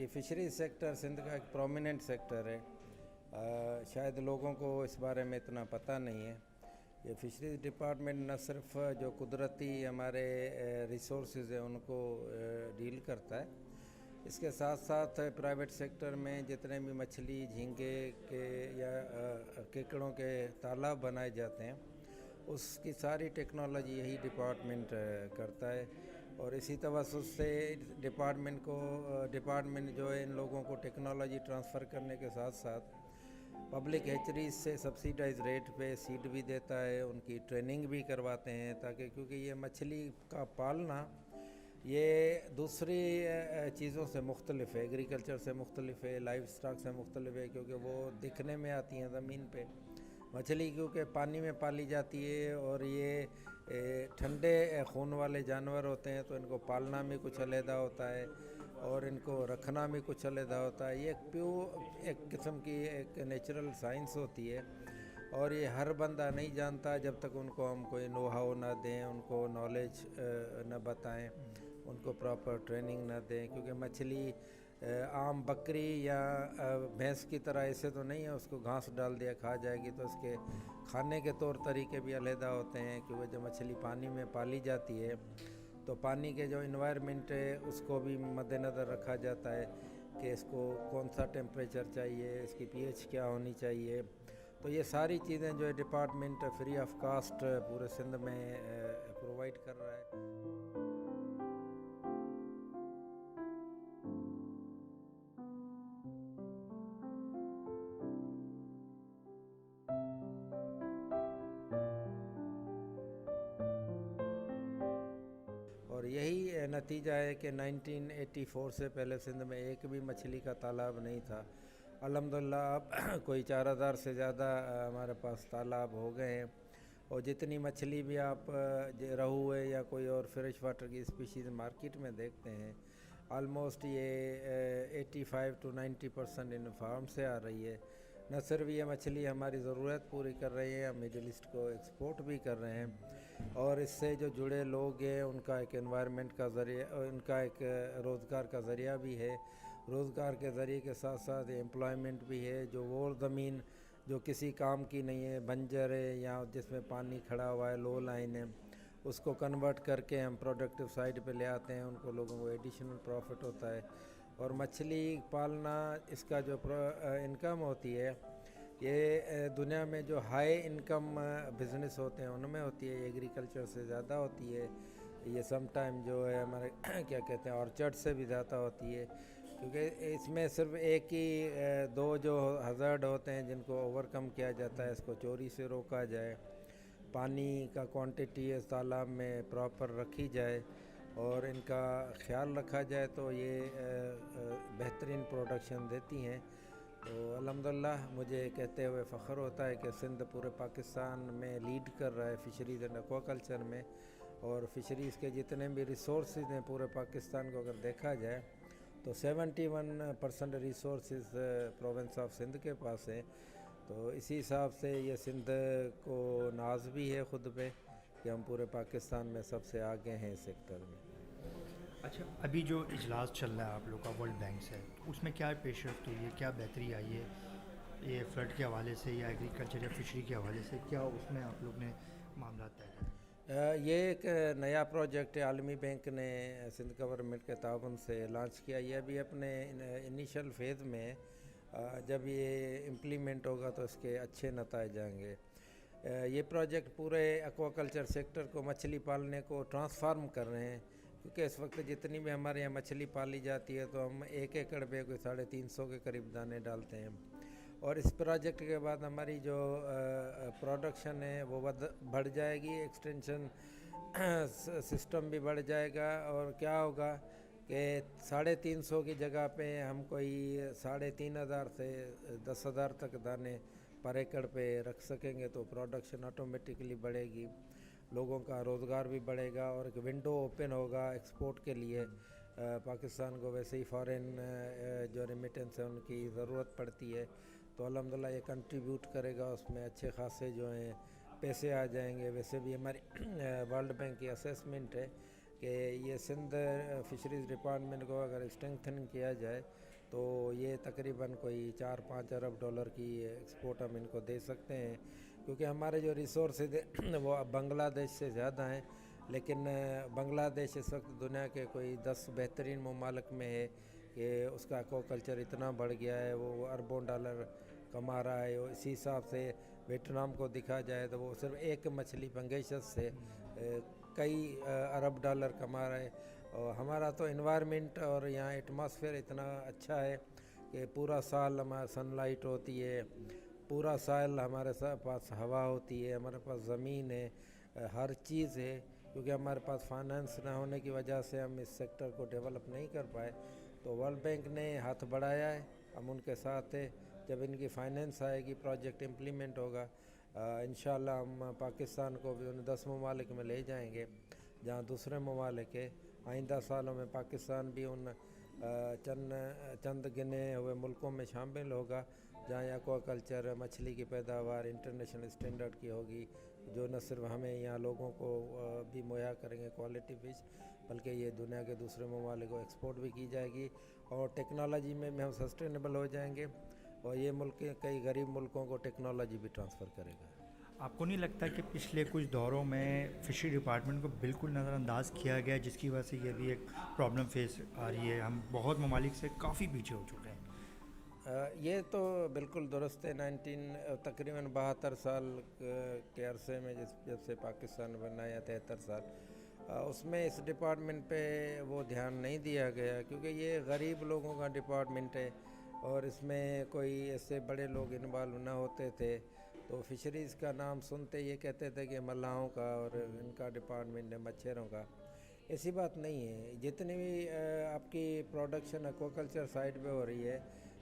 फ़िशरीज़ sector Sindh का एक prominent sector है। शायद लोगों को इस बारे में इतना पता नहीं है। ये फ़िशरीज़ डिपार्टमेंट न सिर्फ जो कुदरती हमारे रिसोर्सेज हैं उनको डील करता है, इसके साथ साथ प्राइवेट सेक्टर में जितने भी मछली, झींगे के या केकड़ों के तालाब बनाए जाते हैं, उसकी सारी टेक्नोलॉजी यही डिपार्टमेंट करता है। और इसी तवज्जुह से डिपार्टमेंट जो है इन लोगों को टेक्नोलॉजी ट्रांसफ़र करने के साथ साथ पब्लिक हैचरीज से सब्सिडाइज रेट पे सीड भी देता है, उनकी ट्रेनिंग भी करवाते हैं, ताकि क्योंकि ये मछली का पालना ये दूसरी चीज़ों से मुख्तलिफ है, एग्रीकल्चर से मुख्तलिफ है, लाइव स्टॉक से मुख्तलिफ है, क्योंकि वो दिखने में आती हैं ज़मीन पे। मछली क्योंकि पानी में पाली जाती है और ये ठंडे खून वाले जानवर होते हैं, तो इनको पालना भी कुछ अलहदा होता है और इनको रखना भी कुछ अलहदा होता है। ये एक किस्म की एक नेचुरल साइंस होती है और ये हर बंदा नहीं जानता जब तक उनको हम कोई नो हाउ ना दें, उनको नॉलेज न बताएं, उनको प्रॉपर ट्रेनिंग ना दें। क्योंकि मछली आम बकरी या भैंस की तरह ऐसे तो नहीं है उसको घास डाल दिया खा जाएगी, तो उसके खाने के तौर तरीके भी अलहदा होते हैं। क्योंकि जब मछली पानी में पाली जाती है तो पानी के जो इन्वायरमेंट है उसको भी मद्देनज़र रखा जाता है कि इसको कौन सा टेम्परेचर चाहिए, इसकी पीएच क्या होनी चाहिए। तो ये सारी चीज़ें जो है डिपार्टमेंट फ्री ऑफ कास्ट पूरे सिंध में प्रोवाइड कर रहा है। और यही नतीजा है कि 1984 से पहले सिंध में एक भी मछली का तालाब नहीं था। अल्हम्दुलिल्लाह अब कोई 4000 से ज़्यादा हमारे पास तालाब हो गए हैं। और जितनी मछली भी आप रहू है या कोई और फ्रेश वाटर की स्पीशीज़ मार्केट में देखते हैं, आलमोस्ट ये 85 to 90% इन फार्म से आ रही है। न सिर्फ ये मछली हमारी ज़रूरत पूरी कर रही है, हम मिडिल ईस्ट को एक्सपोर्ट भी कर रहे हैं। और इससे जो जुड़े लोग हैं उनका एक एनवायरनमेंट का ज़रिया, उनका एक रोज़गार का ज़रिया भी है। रोज़गार के ज़रिए के साथ साथ एम्प्लॉयमेंट भी है। जो वो ज़मीन जो किसी काम की नहीं है, बंजर है या जिसमें पानी खड़ा हुआ है, लो लाइन है, उसको कन्वर्ट करके हम प्रोडक्टिव साइड पे ले आते हैं, उनको लोगों को एडिशनल प्रॉफिट होता है। और मछली पालना इसका जो इनकम होती है, ये दुनिया में जो हाई इनकम बिज़नेस होते हैं उनमें होती है, एग्रीकल्चर से ज़्यादा होती है। ये सम टाइम जो है हमारे क्या कहते हैं ऑर्चर्ड से भी ज़्यादा होती है। क्योंकि इसमें सिर्फ एक ही दो जो हज़ार्ड होते हैं जिनको ओवरकम किया जाता है, इसको चोरी से रोका जाए, पानी का क्वांटिटी इस तालाब में प्रॉपर रखी जाए और इनका ख्याल रखा जाए, तो ये बेहतरीन प्रोडक्शन देती हैं। तो अल्हम्दुलिल्लाह मुझे कहते हुए फ़ख्र होता है कि सिंध पूरे पाकिस्तान में लीड कर रहा है फ़िशरीज़ एंड एक्वाकल्चर में। और फ़िशरीज़ के जितने भी रिसोर्सेज हैं पूरे पाकिस्तान को अगर देखा जाए तो 71% रिसोर्सेज प्रोविंस ऑफ सिंध के पास है। तो इसी हिसाब से ये सिंध को नाज भी है ख़ुद पे कि हम पूरे पाकिस्तान में सबसे आगे हैं इस सेक्टर में। अच्छा, अभी जो इजलास चल रहा है आप लोग का वर्ल्ड बैंक से, उसमें क्या पेशरफ्त हुई है, क्या बेहतरी आई है ये फ्लड के हवाले से या एग्रीकल्चर या फिशरी के हवाले से, क्या उसमें आप लोग ने मामला तय किया? ये एक नया प्रोजेक्ट है, आलमी बैंक ने सिंध गवर्नमेंट के ताउन से लॉन्च किया। ये अभी अपने इनिशियल फेज़ में, जब ये इम्प्लीमेंट होगा तो इसके अच्छे नताइज आएंगे। ये प्रोजेक्ट पूरे एक्वाकल्चर सेक्टर को, मछली पालने को ट्रांसफार्म कर रहे हैं। क्योंकि इस वक्त जितनी भी हमारे यहाँ मछली पाली जाती है तो हम 1 एकड़ पे कोई 350 के करीब दाने डालते हैं। और इस प्रोजेक्ट के बाद हमारी जो प्रोडक्शन है वो बढ़ जाएगी, एक्सटेंशन सिस्टम भी बढ़ जाएगा। और क्या होगा कि 350 की जगह पे हम कोई 3500 से 10,000 तक दाने पर एकड़ पे रख सकेंगे, तो प्रोडक्शन ऑटोमेटिकली बढ़ेगी, लोगों का रोज़गार भी बढ़ेगा और एक विंडो ओपन होगा एक्सपोर्ट के लिए। पाकिस्तान को वैसे ही फॉरेन जो रेमिटेंस है उनकी ज़रूरत पड़ती है, तो अल्हम्दुलिल्लाह ये कंट्रीब्यूट करेगा, उसमें अच्छे खासे जो हैं पैसे आ जाएंगे। वैसे भी हमारी वर्ल्ड बैंक की असेसमेंट है कि ये सिंध फ़िशरीज़ डिपार्टमेंट को अगर स्ट्रेंथन किया जाए तो ये तकरीबन कोई 4-5 अरब डॉलर की एक्सपोर्ट हम इनको दे सकते हैं, क्योंकि हमारे जो रिसोर्सेज हैं वो अब बांग्लादेश से ज़्यादा हैं। लेकिन बांग्लादेश इस वक्त दुनिया के कोई 10 बेहतरीन ममालिक में है कि उसका एक्वाकल्चर इतना बढ़ गया है, वो अरबों डॉलर कमा रहा है। और इसी हिसाब से वियतनाम को दिखा जाए तो वो सिर्फ एक मछली पंगेशस से कई अरब डॉलर कमा रहा है। और हमारा तो इन्वायरमेंट और यहाँ एटमॉस्फेयर इतना अच्छा है कि पूरा साल हमारा सनलाइट होती है, पूरा साल हमारे पास हवा होती है, हमारे पास ज़मीन है, हर चीज़ है। क्योंकि हमारे पास फाइनेंस ना होने की वजह से हम इस सेक्टर को डेवलप नहीं कर पाए, तो वर्ल्ड बैंक ने हाथ बढ़ाया है, हम उनके साथ है। जब इनकी फाइनेंस आएगी, प्रोजेक्ट इम्प्लीमेंट होगा, इंशाल्लाह हम पाकिस्तान को भी उन 10 ममालिक में ले जाएंगे जहाँ दूसरे ममालिक है। आइंदा सालों में पाकिस्तान भी उन चंद गिने हुए मुल्कों में शामिल होगा जहाँ एक्वाकल्चर मछली की पैदावार इंटरनेशनल स्टैंडर्ड की होगी, जो न सिर्फ हमें यहाँ लोगों को भी मुहैया करेंगे क्वालिटी फ़िश, बल्कि ये दुनिया के दूसरे ममालिक को एक्सपोर्ट भी की जाएगी। और टेक्नोलॉजी में भी हम सस्टेनेबल हो जाएंगे, और ये मुल्क कई गरीब मुल्कों को टेक्नोलॉजी भी ट्रांसफ़र करेगा। आपको नहीं लगता कि पिछले कुछ दौरों में फ़िशरी डिपार्टमेंट को बिल्कुल नज़रअंदाज किया गया, जिसकी वजह से ये भी एक प्रॉब्लम फेस आ रही है? हम बहुत ममालिक से काफ़ी पीछे हो चुके हैं। ये तो बिल्कुल दुरुस्त है। तकरीबन 72 साल के अरसे में जब से पाकिस्तान बना, या 73 साल, उसमें इस डिपार्टमेंट पे वो ध्यान नहीं दिया गया, क्योंकि ये गरीब लोगों का डिपार्टमेंट है और इसमें कोई ऐसे बड़े लोग इन्वॉल्व ना होते थे। तो फिशरीज़ का नाम सुनते ये कहते थे कि मल्लाहों का और इनका डिपार्टमेंट है, मच्छरों का। ऐसी बात नहीं है। जितनी भी आपकी प्रोडक्शन एक्वाकल्चर साइड पे हो रही है,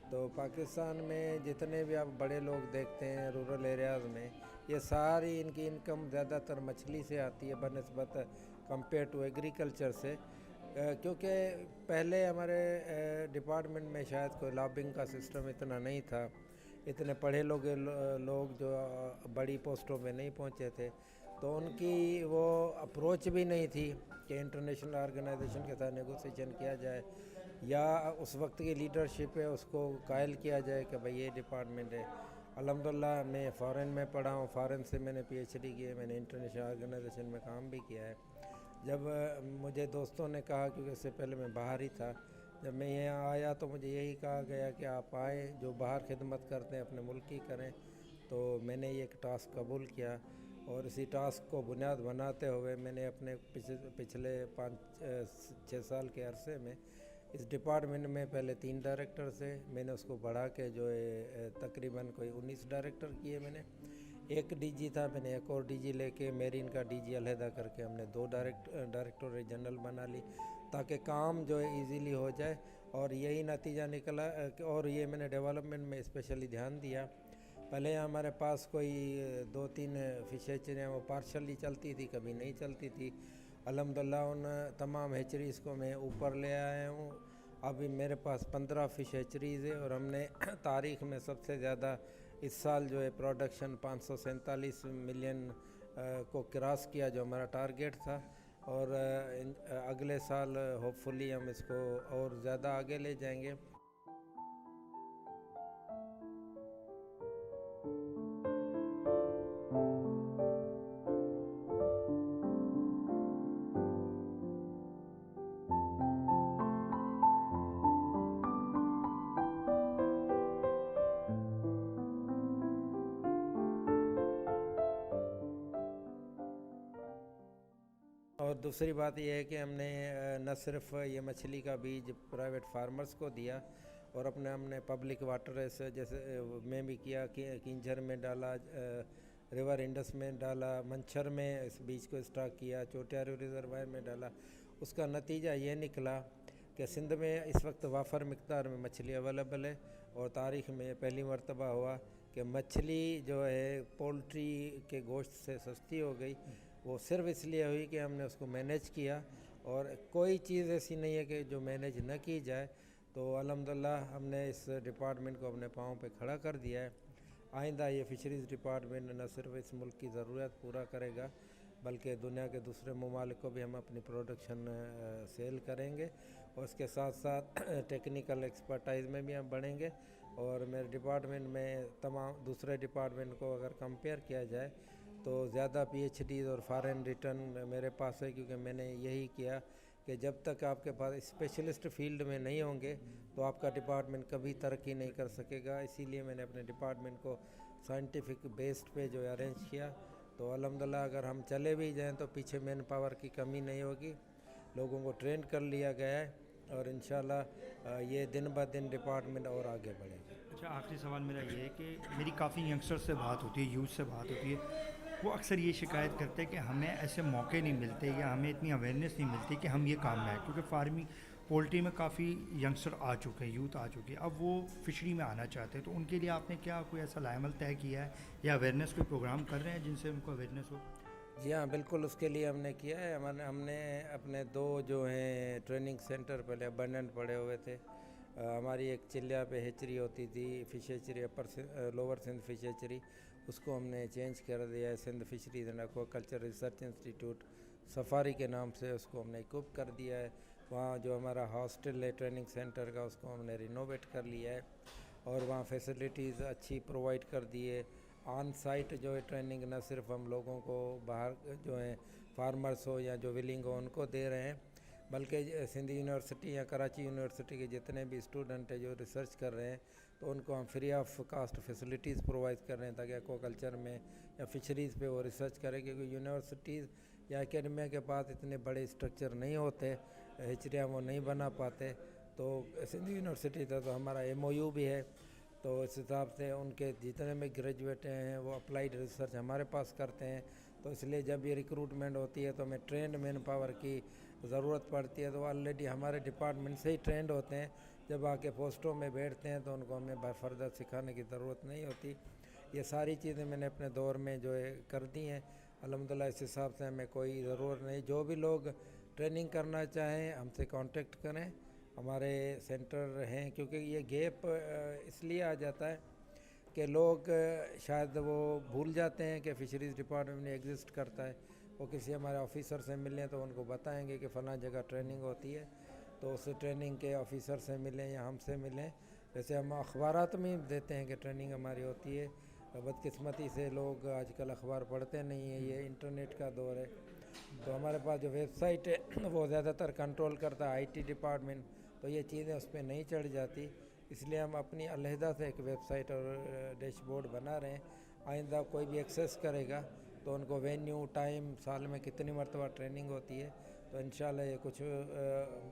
तो पाकिस्तान में जितने भी आप बड़े लोग देखते हैं रूरल एरियाज़ में, ये सारी इनकी इनकम ज़्यादातर मछली से आती है बनस्बत कंपेयर टू एग्रीकल्चर से। क्योंकि पहले हमारे डिपार्टमेंट में शायद कोई लॉबिंग का सिस्टम इतना नहीं था, इतने पढ़े लोग जो बड़ी पोस्टों पे नहीं पहुंचे थे, तो उनकी वो अप्रोच भी नहीं थी कि इंटरनेशनल ऑर्गेनाइजेशन के साथ नेगोशिएशन किया जाए, या उस वक्त की लीडरशिप है उसको कायल किया जाए कि भाई ये डिपार्टमेंट है। अल्हम्दुलिल्लाह मैं फ़ॉरेन में पढ़ा हूँ, फ़ॉरेन से मैंने PhD की है, मैंने इंटरनेशनल ऑर्गेनाइजेशन में काम भी किया है। जब मुझे दोस्तों ने कहा, क्योंकि इससे पहले मैं बाहर ही था, जब मैं यहाँ आया तो मुझे यही कहा गया कि आप आएँ, जो बाहर खिदमत करते हैं अपने मुल्क की करें। तो मैंने ये एक टास्क कबूल किया, और इसी टास्क को बुनियाद बनाते हुए मैंने अपने पिछले 5-6 साल के अरसे में इस डिपार्टमेंट में पहले 3 डायरेक्टर से मैंने उसको बढ़ा के जो है तकरीबन कोई 19 डायरेक्टर किए मैंने। एक DG था, मैंने एक और DG लेके मेरीन का DG अलहदा करके हमने 2 डायरेक्टरेट जनरल बना ली, ताकि काम जो है इजीली हो जाए। और यही नतीजा निकला। और ये मैंने डेवलपमेंट में स्पेशली ध्यान दिया। पहले हमारे पास कोई 2-3 फिश हैचरियाँ वो पार्शली चलती थी, कभी नहीं चलती थी। अल्हम्दुलिल्लाह उन तमाम हैचरीज़ को मैं ऊपर ले आया हूँ। अभी मेरे पास 15 फ़िश हैचरीज़ है, और हमने तारीख़ में सबसे ज़्यादा इस साल जो है प्रोडक्शन 547 मिलियन को क्रॉस किया, जो हमारा टारगेट था। और अगले साल होपफुली हम इसको और ज़्यादा आगे ले जाएंगे। और दूसरी बात यह है कि हमने न सिर्फ ये मछली का बीज प्राइवेट फार्मर्स को दिया, और हमने पब्लिक वाटर जैसे में भी किया कि किंजर में डाला, रिवर इंडस में डाला, मंछर में इस बीज को स्टॉक किया, चोटियारू रिजर्वायर में डाला। उसका नतीजा ये निकला कि सिंध में इस वक्त वाफर मिकदार में मछली अवेलेबल है, और तारीख़ में पहली मरतबा हुआ कि मछली जो है पोल्ट्री के गोश्त से सस्ती हो गई। वो सिर्फ इसलिए हुई कि हमने उसको मैनेज किया, और कोई चीज़ ऐसी नहीं है कि जो मैनेज न की जाए। तो अल्हम्दुलिल्लाह हमने इस डिपार्टमेंट को अपने पाँव पे खड़ा कर दिया है। आइंदा ये फ़िशरीज़ डिपार्टमेंट न सिर्फ इस मुल्क की ज़रूरत पूरा करेगा, بلکہ دنیا کے دوسرے ممالک کو بھی ہم اپنی پروڈکشن سیل کریں گے، اور اس کے ساتھ ساتھ ٹیکنیکل ایکسپرٹائز میں بھی ہم بڑھیں گے. اور میرے ڈپارٹمنٹ میں تمام دوسرے ڈپارٹمنٹ کو اگر کمپیئر کیا جائے تو زیادہ پی ایچ ڈیز اور فارن ریٹرن میرے پاس ہے، کیونکہ میں نے یہی کیا کہ جب تک آپ کے پاس اسپیشلسٹ فیلڈ میں نہیں ہوں گے تو آپ کا ڈپارٹمنٹ کبھی ترقی نہیں کر سکے گا. اسی لیے میں نے اپنے ڈپارٹمنٹ کو سائنٹیفک بیسڈ پہ جو ارینج کیا. تو الحمدللہ اگر ہم چلے بھی جائیں تو پیچھے مین پاور کی کمی نہیں ہوگی، لوگوں کو ٹرین کر لیا گیا ہے، اور انشاءاللہ یہ دن بہ دن ڈپارٹمنٹ اور آگے بڑھے گا. اچھا، آخری سوال میرا یہ ہے کہ میری کافی ینگسٹر سے بات ہوتی ہے، یوتھ سے بات ہوتی ہے، وہ اکثر یہ شکایت کرتے ہیں کہ ہمیں ایسے موقع نہیں ملتے یا ہمیں اتنی اویئرنیس نہیں ملتی کہ ہم یہ کام میں آئیں، کیونکہ فارمنگ پولٹری میں کافی ینگسٹر آ چکے ہیں، یوتھ آ چکی ہے، اب وہ فشری میں آنا چاہتے ہیں. تو ان کے لیے آپ نے کیا کوئی ایسا لائحہ عمل طے کیا ہے یا اویئرنیس کوئی پروگرام کر رہے ہیں جن سے ان کو اویئرنیس ہو؟ جی ہاں، بالکل اس کے لیے ہم نے کیا ہے. ہم نے اپنے 2 جو ہیں ٹریننگ سینٹر پہلے ابنڈنٹ پڑے ہوئے تھے. ہماری ایک چلیا پہ ہیچری ہوتی تھی، fish hatchery, lower Sindh fish hatchery, اس کو ہم نے چینج کر دیا ہے Sindh fisheries and aquaculture research institute سفاری کے نام سے، اس کو ہم نے اکوپ کر دیا ہے. وہاں جو ہمارا ہاسٹل ہے ٹریننگ سینٹر کا، اس کو ہم نے رینوویٹ کر لیا ہے، اور وہاں فیسلٹیز اچھی پرووائڈ کر دی ہے. آن سائٹ جو ہے ٹریننگ نہ صرف ہم لوگوں کو باہر جو ہیں فارمرس ہو یا جو ولنگ ہو ان کو دے رہے ہیں، بلکہ سندھ یونیورسٹی یا کراچی یونیورسٹی کے جتنے بھی اسٹوڈنٹ ہیں جو ریسرچ کر رہے ہیں تو ان کو ہم free of cost facilities provide کر رہے ہیں تاکہ ایکوا کلچر میں یا فشریز پہ وہ ریسرچ کریں، کیونکہ یونیورسٹیز یا اکیڈمیا کے پاس اتنے بڑے اسٹرکچر نہیں ہوتے، ہیچریاں وہ نہیں بنا پاتے. تو سندھ یونیورسٹی کا تو ہمارا MOU بھی ہے، تو اس حساب سے ان کے جتنے بھی گریجویٹ ہیں وہ اپلائیڈ ریسرچ ہمارے پاس کرتے ہیں. تو اس لیے جب یہ ریکروٹمنٹ ہوتی ہے تو ہمیں ٹرینڈ مین پاور کی ضرورت پڑتی ہے، تو آلریڈی ہمارے ڈپارٹمنٹ سے ہی ٹرینڈ ہوتے ہیں. جب آ کے پوسٹوں میں بیٹھتے ہیں تو ان کو ہمیں فردر سکھانے کی ضرورت نہیں ہوتی. یہ ساری چیزیں میں نے اپنے دور میں جو ہے کر دی ہیں الحمدللہ. اس حساب سے ہمیں کوئی ضرورت نہیں. جو بھی لوگ ٹریننگ کرنا چاہیں ہم سے کانٹیکٹ کریں، ہمارے سینٹر ہیں. کیونکہ یہ گیپ اس لیے آ جاتا ہے کہ لوگ شاید وہ بھول جاتے ہیں کہ فشریز ڈپارٹمنٹ ایگزسٹ کرتا ہے. وہ کسی ہمارے آفیسر سے ملیں تو ان کو بتائیں گے کہ فلاں جگہ ٹریننگ ہوتی ہے، تو اس ٹریننگ کے آفیسر سے ملیں یا ہم سے ملیں. جیسے ہم اخبارات میں دیتے ہیں کہ ٹریننگ ہماری ہوتی ہے، بدقسمتی سے لوگ آج کل اخبار پڑھتے نہیں ہیں، یہ انٹرنیٹ کا دور ہے. تو ہمارے پاس جو ویب سائٹ ہے وہ زیادہ تر کنٹرول کرتا ہے IT ڈپارٹمنٹ، تو یہ چیزیں اس پہ نہیں چڑھ جاتی. اس لیے ہم اپنی علیحدہ سے ایک ویب سائٹ اور ڈیش بورڈ بنا رہے ہیں. آئندہ کوئی بھی ایکسیس کرے گا تو ان کو وینیو، ٹائم، سال میں کتنی مرتبہ ٹریننگ ہوتی ہے، تو انشاءاللہ یہ کچھ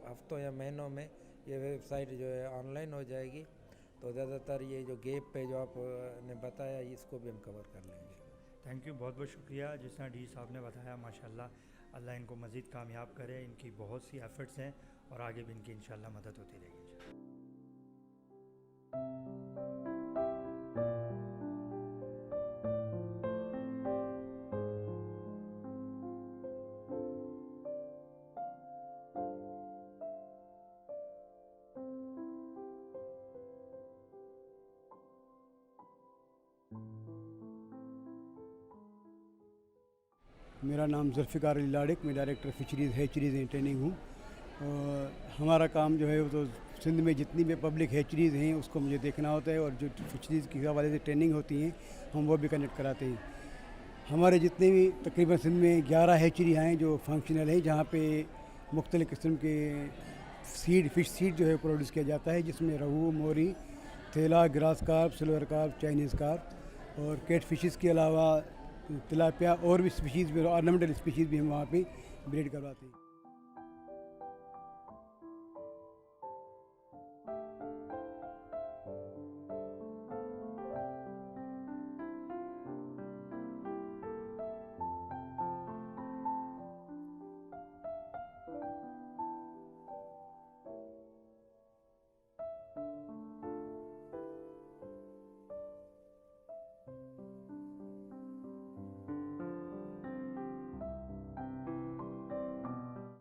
ہفتوں یا مہینوں میں یہ ویب سائٹ جو ہے آن لائن ہو جائے گی. تو زیادہ تر یہ جو گیپ پہ جو آپ نے بتایا اس کو بھی ہم کور کر لیں گے. تھینک یو، بہت بہت شکریہ. جس طرح ڈی صاحب نے بتایا ماشاءاللہ، اللہ ان کو مزید کامیاب کرے. ان کی بہت سی ایفرٹس ہیں اور آگے بھی ان کی انشاءاللہ مدد ہوتی رہے گی. میرا نام ذوالفقار علی لاڑک، میں ڈائریکٹر فشریز ہیچریز اینڈ ٹریننگ ہوں. اور ہمارا کام جو ہے وہ تو سندھ میں جتنی بھی پبلک ہیچریز ہیں اس کو مجھے دیکھنا ہوتا ہے، اور جو فشریز کے حوالے سے ٹریننگ ہوتی ہیں ہم وہ بھی کنڈکٹ کراتے ہیں. ہمارے جتنے بھی تقریباً سندھ میں 11 ہیچری ہیں جو فنکشنل ہیں، جہاں پہ مختلف قسم کے فش سیڈ جو ہے پروڈیوس کیا جاتا ہے، جس میں rohu, mori, thaila, grass carp, silver carp, Chinese carp, اور کیٹ فشز کے علاوہ تلاپیا اور بھی اسپیشیز بھی، آرنامنٹل اسپیشیز بھی ہم وہاں پہ بریڈ کرواتے ہیں.